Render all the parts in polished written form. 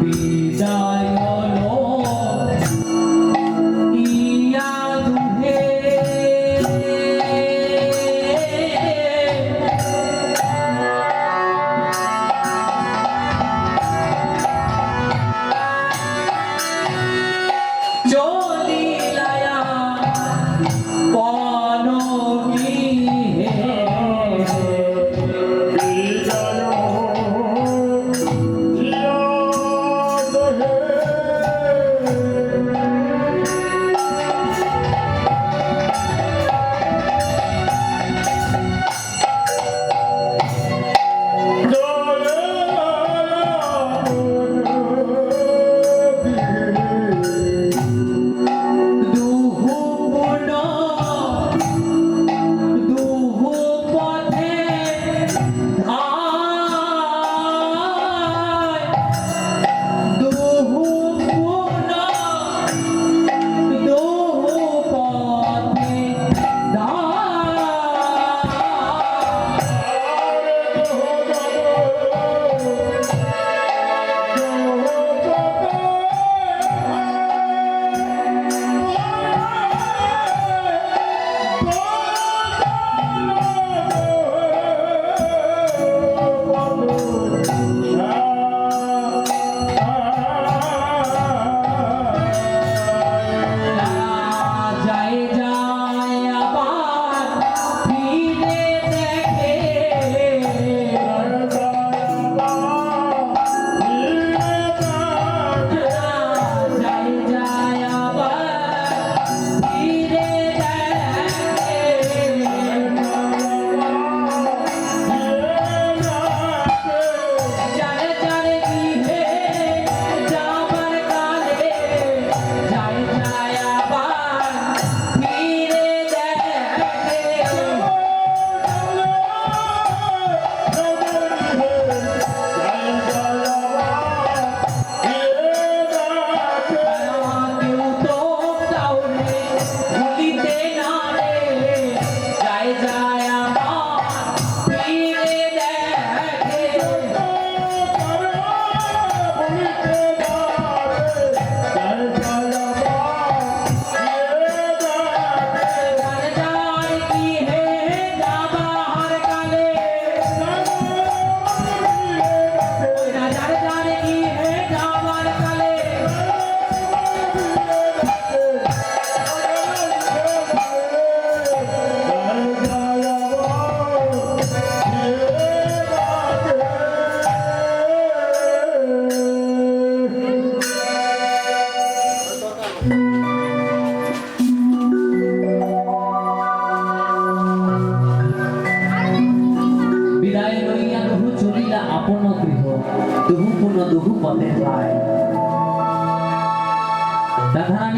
বিদায় হলো ইয়া দুহে চলিলায়া পনগিহে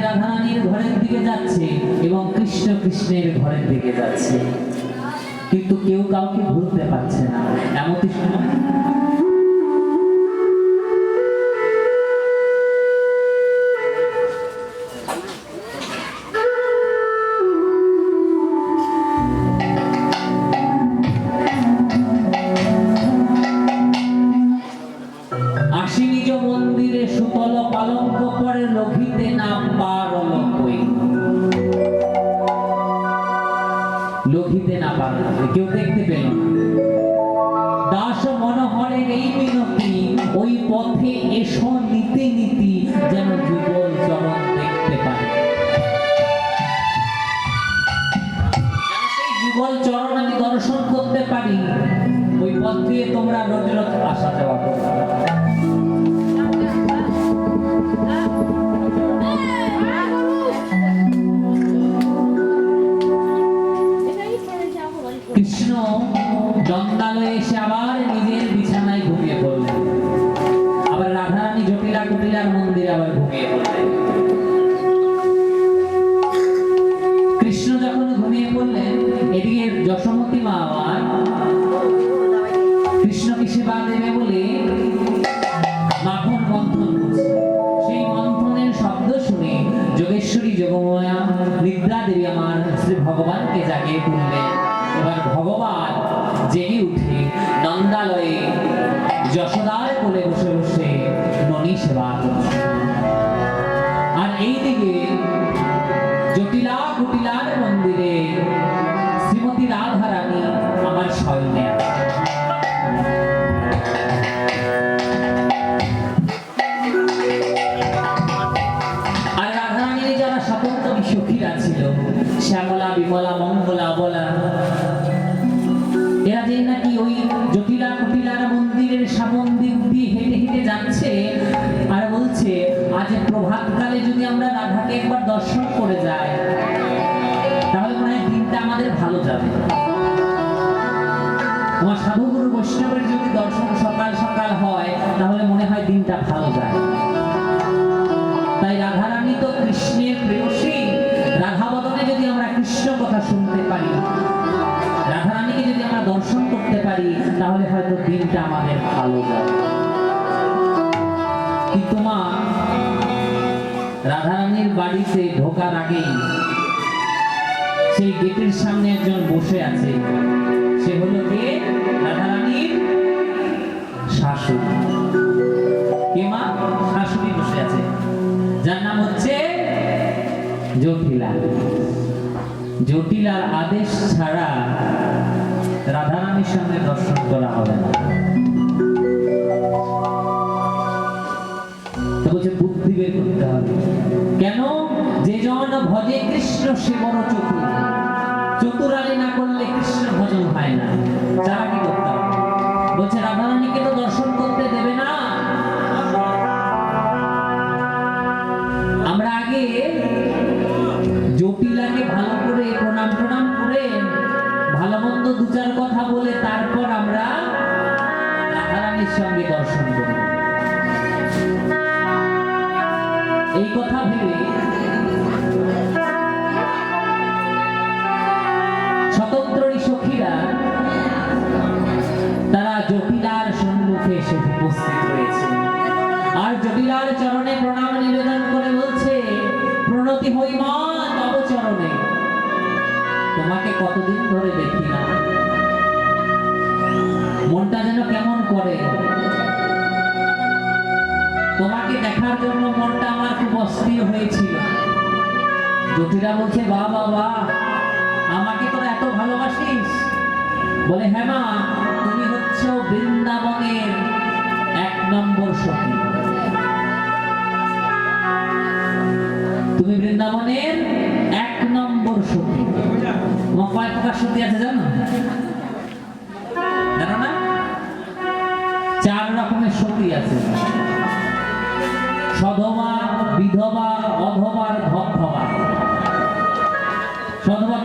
রাধারানীর ঘরের দিকে যাচ্ছে এবং কৃষ্ণ কৃষ্ণের ঘরের দিকে যাচ্ছে, কিন্তু কেউ কাউকে ভুলতে পারছে না। এমনই সময় সুতল পালঙ্ক পরে লঘিতে নাম পারল কই, লঘিতে না পারল, কেউ দেখতে পেল না। দাস মনোহরের এই মিনতি, ওই পথে এসো নীতি নীতি, যেন যুগল চরণ দেখতে পারে। সেই যুগল চরণ আমি দর্শন করতে পারি, ওই পথ দিয়ে তোমরা রোজ রোজ আসা যাওয়া করো। কৃষ্ণ জন্দালয়ে এসে আবার নিজের বিছানায় ঘুমিয়ে পড়লেন, আবার রাধারানী জটিলা কুটিলার মন্দিরে আবার ঘুমিয়ে পড়লেন। কৃষ্ণ যখন ঘুমিয়ে পড়লেন, এদিকে যশোমতী মা আবার কৃষ্ণকে সেবা দেবে বলে মাখন মন্থন করছে। সেই মন্থনের শব্দ শুনে যোগেশ্বরী যোগমায়া নিদ্রা দেবী আমার শ্রী ভগবানকে জাগিয়ে তুললেন। এবার ভগবান জেগে উঠে নন্দালয়ে যশোদার কোলে বসে বসে ননী সেবা করছে। আর এইদিকে জটিলা কুটিলার মন্দিরে শ্রীমতী রাধা রানী আমার শয়নে আছে। আর রাধা রানীর যারা স্বতন্ত্র সখীরা ছিল, শ্যামলা, বিমলা, মঙ্গলা, বলা, এরা যে নাকি ওই জটিলা কুটিলার মন্দিরের সামন দিক দিয়ে হেঁটে হেঁটে যাচ্ছে আর বলছে, আজ প্রভাতকালে যদি আমরা রাধাকে একবার দর্শন করে যাই তাহলে মনে হয় দিনটা আমাদের ভালো যাবে। তোমার সাধুগুরু বৈষ্ণবের যদি দর্শন সকাল সকাল হয় তাহলে মনে হয় দিনটা ভালো যায়। তাই রাধারানী তো কৃষ্ণের প্রেয়সী, রাধা বদনে যদি আমরা কৃষ্ণ কথা শুনতে পারি, রাধারানীকে যদি আমরা দর্শন করতে পারি তাহলে হয়তো দিনটা আমাদের ভালো যাবে। কিন্তু মা, রাধারানীর বাড়িতে ঢোকার আগেই সেই গেটের সামনে একজন বসে আছে। সে হলো কে? রাধারানীর শাশুড়ি। কে মা? শাশুড়ি বসে আছে, যার নাম হচ্ছে জটিলা। জটিলার আদেশ ছাড়া রাধারানীর সঙ্গে দর্শন করা হবে না। বলছে বুদ্ধি বের করতে হবে। কেন? যে জন ভজে কৃষ্ণ সে বড় চতুর। চতুরালি না করলে কৃষ্ণ ভজন হয় না। যারা কি করতে হবে? বলছে রাধারানীকে তো দর্শন করতে দেবে না। আমরা আগে জটিলাকে ভালো করে প্রণাম করে ভালো মন্দ দু চার কথা বলে তারপর আমরা রাধারানীর সঙ্গে দর্শন করি। এই কথা ভেবে স্বতন্ত্র সখীরা তারা জটিলার সম্মুখে এসে উপস্থিত হয়েছে। আর জটিলার চরণে প্রণাম নিবেদন করে বলছে, প্রণতি হই মা তব চরণে। তোমাকে কতদিন ধরে দেখি না, মনটা যেন কেমন করে। তোমাকে দেখার জন্য মনটা আমার খুব অস্থির হয়েছিল। জটিলা বলছে, বাহ বাহ বাহ, আমাকে তোরা এত ভালোবাসিস? বলে, হ্যাঁ মা, তুমি হচ্ছ বৃন্দাবনের 1 নম্বর সখী। তুমি বৃন্দাবনের 1 নম্বর সখী। তোমার কয় প্রকার সখী আছে জানো? জানো না? 4 রকমের সখী আছে: সধবা, বিধবা, অধবা, ধবধবা। সধবা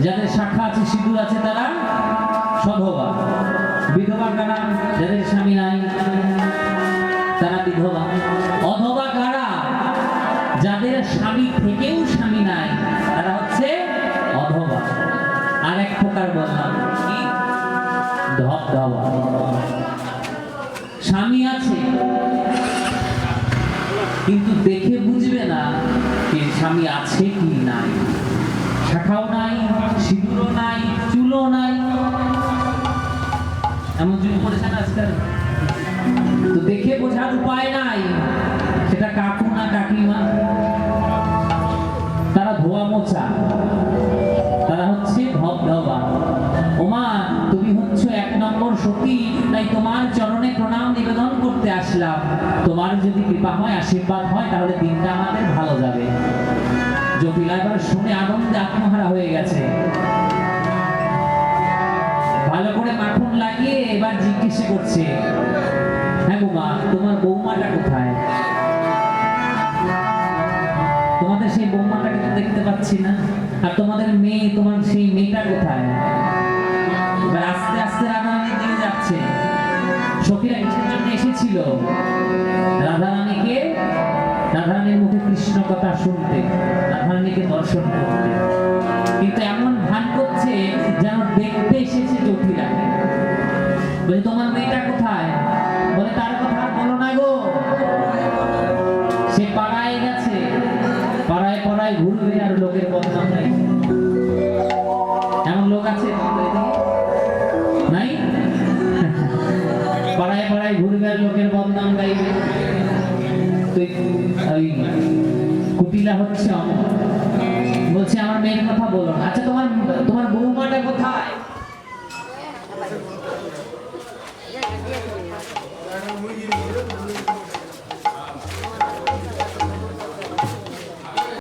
যাদের শাখা আছে, সিঁদুর আছে, তারা সধবা। বিধবা কারা? যাদের স্বামী নাই, তারা বিধবা। অধবা কারা? যাদের স্বামী থেকেও স্বামী নাই, তারা হচ্ছে অধবা। আর এক প্রকার বললাম কি? ধবধবা। স্বামী আছে কিন্তু দেখে বুঝবে না যে স্বামী আছে কি নাই। শাখাও নাই, সিঁদুরও নাই, চুলও নাই। এমন যুগ পড়েছে না আজকাল। তো দেখে বোঝার উপায় নাই সেটা কাকু না কাকিমা। তারা ধোয়া মোছা, তারা হচ্ছে ধবধবা। ওমা, তুমি হচ্ছ 1 নম্বর সখী, তাই তোমার চরণে প্রণাম নিবেদন করতে আসলাম। তোমার যদি কৃপা হয়, আশীর্বাদ হয়, তাহলে দিনটা আমাদের ভালো যাবে। জটিলা এবার শুনে আনন্দে আত্মহারা হয়ে গেছে। ভালো করে মাখন লাগিয়ে এবার জিজ্ঞেস করছে, হ্যাঁ গো মা, তোমার বৌমাটা কোথায়? তোমাদের সেই বৌমাটাকে তো দেখতে পাচ্ছি না। আর তোমাদের মেয়ে, তোমার সেই মেয়েটা কোথায়? এবার আস্তে আস্তে রাধারানীর দিকে যাচ্ছে। সখীরা কিসের জন্য এসেছিল? রাধারানীর মুখে কৃষ্ণ কথা শুনতে, রাধারানীকে দর্শন করতে। কিন্তু এমন ভান করছে যেন দেখতে এসেছে জটিলাকে। বলে, তোমার মেয়েটা কোথায়? বলে, তার কথা বলো না গো, সে পাড়ায় গেছে, পাড়ায় পাড়ায় ঘুরবে আর লোকের বদনাম নাই। এমন লোক আছে নাই? পাড়ায় পাড়ায় ঘুরবে আর লোকের বদনাম গাইবে। তুই ওই কুটিলা হচ্ছে অমর, বলছে আমার মেয়ের কথা বলো না। আচ্ছা তোমার তোমার বৌমাটা কোথায়?